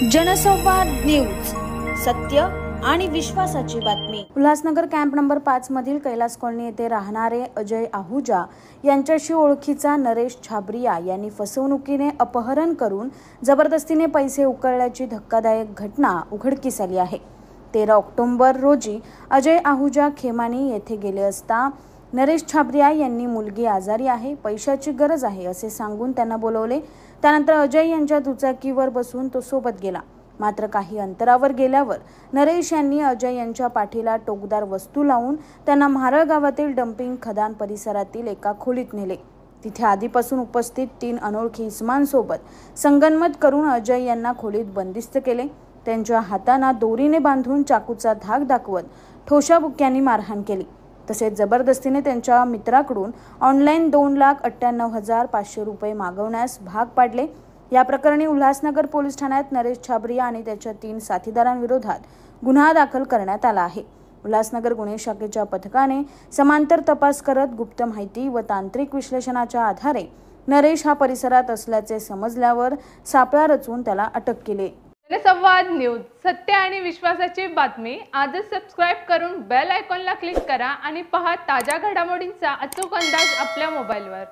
जनसंवाद न्यूज, सत्य आणि विश्वासाची बातमी। उल्हासनगर कॅम्प नंबर 5 मधील कैलास कॉलनी येथे राहणारे अजय आहुजा यांच्याशी ओळखीचा नरेश छाबरिया यांनी फसवणुकीने अपहरण करून जबरदस्तीने पैसे उकळल्याची धक्कादायक घटना उघडकीस आली आहे। 13 ऑक्टोबर रोजी अजय आहुजा खेमानी येथे गेले असता नरेश छाबरिया यांनी मुलगी आजारी आहे, पैशाची गरज आहे असे सांगून त्यांना बोलवले। त्यानंतर अजय यांच्या दुचाकीवर बसून तो सोबत गेला। मात्र काही अंतरावर गेल्यावर नरेश यांनी अजय यांच्या पाठीला टोकदार वस्तू लावून त्यांना म्हारळ गावातील डंपिंग खदान परिसरातील एका खोलीत नेले। तिथे आधीपासून उपस्थित 3 अनोळखी इसमांसोबत संगनमत करून अजय यांना खोलीत बंदिस्त केले। त्यांच्या हातांना दोरीने बांधून चाकूचा धाक दाखवत ठोशाबुक्यांनी मारहाण केली। तसेच जबरदस्तीने त्यांच्या मित्राकडून ऑनलाईन 2,98,500 रुपये मागवण्यास भाग पाडले। या प्रकरणी उल्हासनगर पोलीस ठाण्यात नरेश छाबरिया आणि त्याच्या 3 साथीदारांविरोधात गुन्हा दाखल करण्यात आला आहे। उल्हासनगर गुन्हे शाखेच्या पथकाने समांतर तपास करत गुप्त माहिती व तांत्रिक विश्लेषणाच्या आधारे नरेश हा परिसरात असल्याचे समजल्यावर सापळा रचून त्याला अटक केली। जनसंवाद न्यूज, सत्य आणि विश्वासाची बातमी। आजच सबस्क्राइब करून बेल आयकॉनला क्लिक करा आणि पहा ताज्या घडामोडींचा अचूक अंदाज आपल्या मोबाईलवर।